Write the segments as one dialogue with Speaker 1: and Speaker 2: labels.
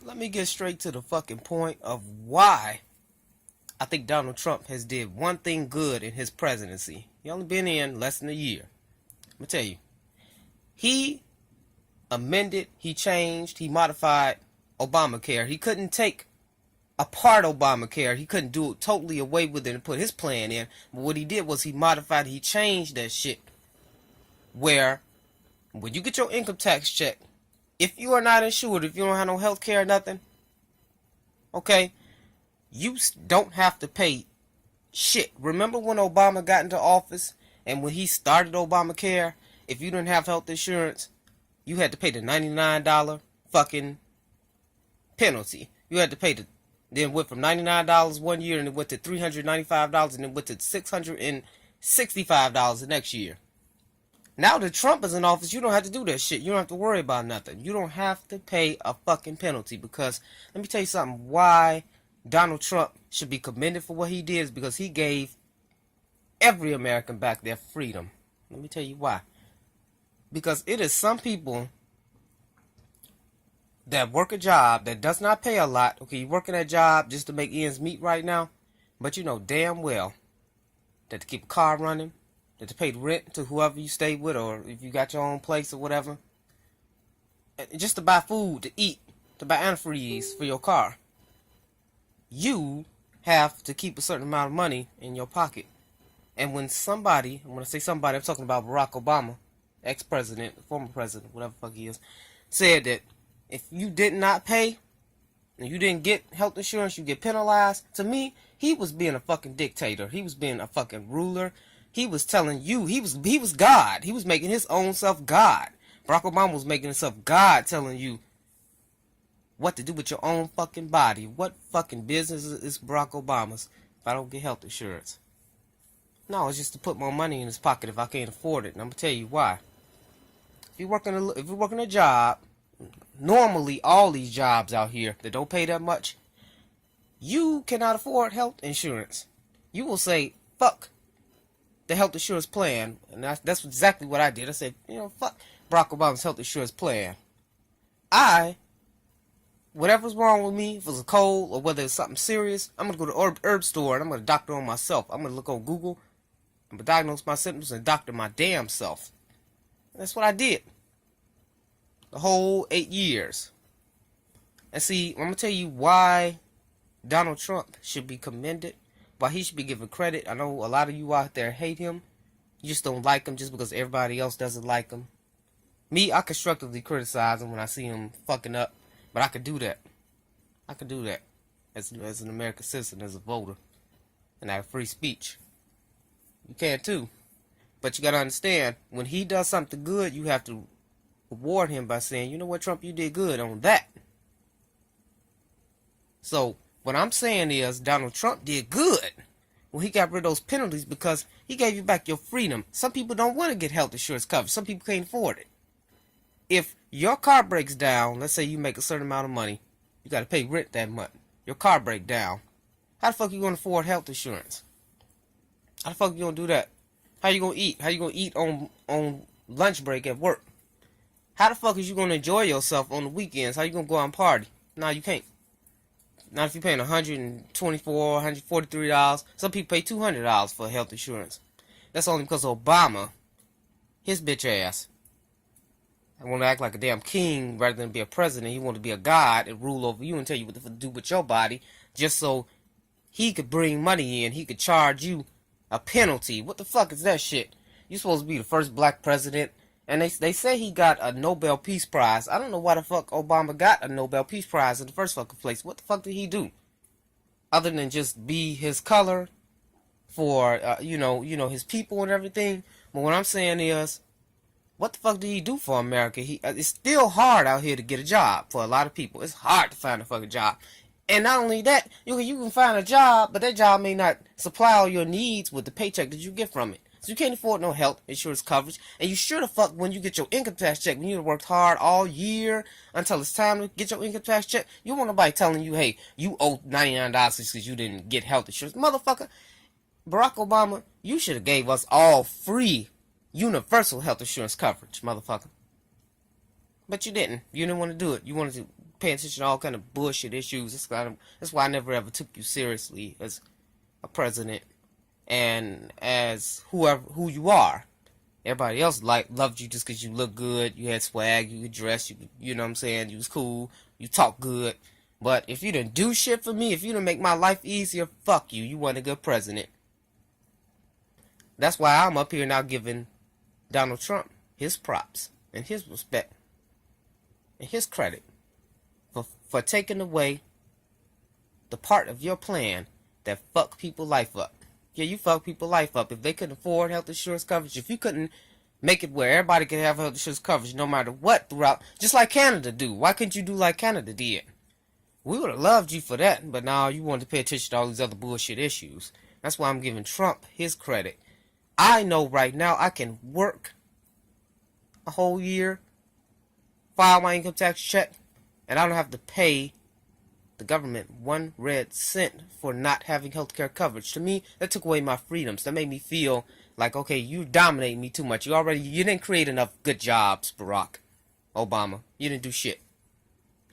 Speaker 1: Let me get straight to the fucking point of why I think Donald Trump has did one thing good in his presidency. He only been in less than a year. Let me tell you. He amended, he changed, he modified Obamacare. He couldn't take apart Obamacare. He couldn't do it totally away with it and put his plan in. But what he did was he modified, he changed that shit. Where when you get your income tax check, if you are not insured, if you don't have no health care or nothing, okay, you don't have to pay shit. Remember when Obama got into office and when he started Obamacare, if you didn't have health insurance, you had to pay the $99 fucking penalty. You had to pay the, then went from $99 one year and it went to $395 and then went to $665 the next year. Now that Trump is in office, you don't have to do that shit. You don't have to worry about nothing. You don't have to pay a fucking penalty because, let me tell you something, why Donald Trump should be commended for what he did is because he gave every American back their freedom. Let me tell you why. Because it is some people that work a job that does not pay a lot. Okay, you're working that job just to make ends meet right now, but you know damn well that to keep a car running, that to pay the rent to whoever you stay with, or if you got your own place or whatever, just to buy food to eat, to buy antifreeze for your car, you have to keep a certain amount of money in your pocket. And when somebody, when I say somebody, I'm talking about Barack Obama, ex-president, former president, whatever the fuck he is, said that if you did not pay and you didn't get health insurance, you get penalized. To me, he was being a fucking dictator. He was being a fucking ruler. He was telling you, he was God. He was making his own self God. Barack Obama was making himself God, telling you what to do with your own fucking body. What fucking business is Barack Obama's if I don't get health insurance? No, it's just to put more money in his pocket if I can't afford it. And I'm gonna tell you why. If you're working a job, normally all these jobs out here that don't pay that much, you cannot afford health insurance. You will say, fuck the health insurance plan. And that's exactly what I did. I said, fuck Barack Obama's health insurance plan. Whatever's wrong with me, if it's a cold or whether it's something serious, I'm going to go to the herb store and I'm going to doctor on myself. I'm going to look on Google, I'm going to diagnose my symptoms and doctor my damn self. And that's what I did. The whole 8 years. And see, I'm going to tell you why Donald Trump should be commended, why he should be given credit. I know a lot of you out there hate him. You just don't like him just because everybody else doesn't like him. Me, I constructively criticize him when I see him fucking up. But I could do that. I could do that as an American citizen, as a voter. And I have free speech. You can too. But you got to understand, when he does something good, you have to reward him by saying, you know what, Trump, you did good on that. So, what I'm saying is, Donald Trump did good when he got rid of those penalties because he gave you back your freedom. Some people don't want to get health insurance coverage. Some people can't afford it. If your car breaks down, let's say you make a certain amount of money, you got to pay rent that month. Your car break down. How the fuck you going to afford health insurance? How the fuck you going to do that? How you going to eat? How you going to eat on lunch break at work? How the fuck is you going to enjoy yourself on the weekends? How you going to go out and party? No, you can't. Not if you're paying $124, $143. Some people pay $200 for health insurance. That's only because of Obama, his bitch ass. I want to act like a damn king rather than be a president. He want to be a god and rule over you and tell you what to do with your body just so he could bring money in. He could charge you a penalty. What the fuck is that shit? You're supposed to be the first black president. And they say he got a Nobel Peace Prize. I don't know why the fuck Obama got a Nobel Peace Prize in the first fucking place. What the fuck did he do? Other than just be his color for, his people and everything. But what I'm saying is, what the fuck did he do for America? It's still hard out here to get a job for a lot of people. It's hard to find a fucking job. And not only that, you can find a job, but that job may not supply all your needs with the paycheck that you get from it. So you can't afford no health insurance coverage. And you sure the fuck, when you get your income tax check, when you worked hard all year until it's time to get your income tax check, you want nobody telling you, hey, you owe $99 because you didn't get health insurance. Motherfucker, Barack Obama, you should have gave us all free universal health insurance coverage, motherfucker. But you didn't. You didn't want to do it. You wanted to paying attention to all kind of bullshit issues. That's why I never ever took you seriously as a president and as who you are. Everybody else loved you just because you look good, you had swag, you could dress, you know what I'm saying, you was cool, you talk good. But if you didn't do shit for me, if you didn't make my life easier, fuck you. You weren't a good president. That's why I'm up here now giving Donald Trump his props and his respect and his credit for taking away the part of your plan that fuck people's life up. Yeah, you fuck people's life up. If they couldn't afford health insurance coverage, if you couldn't make it where everybody could have health insurance coverage no matter what throughout, just like Canada do. Why couldn't you do like Canada did? We would have loved you for that, but now you want to pay attention to all these other bullshit issues. That's why I'm giving Trump his credit. I know right now I can work a whole year, file my income tax check, and I don't have to pay the government 1 red cent for not having healthcare coverage. To me, that took away my freedoms. That made me feel like, okay, you dominate me too much. You didn't create enough good jobs, Barack Obama. You didn't do shit.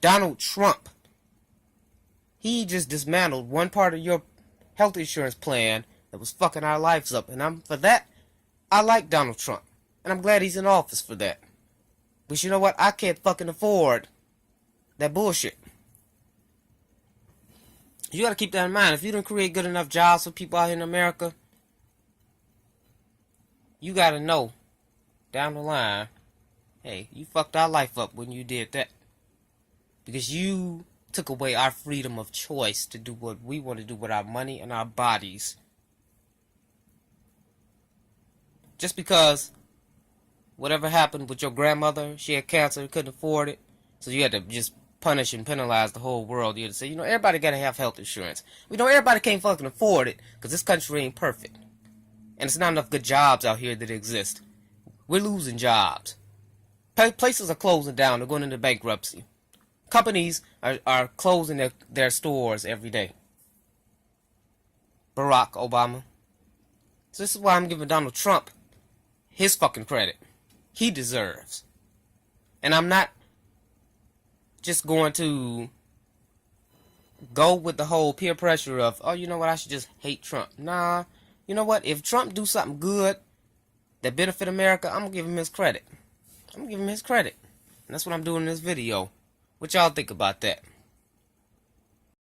Speaker 1: Donald Trump, he just dismantled one part of your health insurance plan that was fucking our lives up. And for that, I like Donald Trump. And I'm glad he's in office for that. But you know what? I can't fucking afford that bullshit. You gotta keep that in mind. If you don't create good enough jobs for people out here in America, you gotta know down the line, hey, you fucked our life up when you did that. Because you took away our freedom of choice to do what we want to do with our money and our bodies. Just because whatever happened with your grandmother, she had cancer, couldn't afford it, so you had to just punish and penalize the whole world. You had to say, everybody gotta have health insurance. We know everybody can't fucking afford it, because this country ain't perfect. And it's not enough good jobs out here that exist. We're losing jobs. Places are closing down, they're going into bankruptcy. Companies are closing their stores every day. Barack Obama. So this is why I'm giving Donald Trump his fucking credit. He deserves. And I'm not just going to go with the whole peer pressure of, oh, you know what, I should just hate Trump. Nah, you know what, if Trump do something good that benefit America, I'm going to give him his credit. I'm going to give him his credit. And that's what I'm doing in this video. What y'all think about that?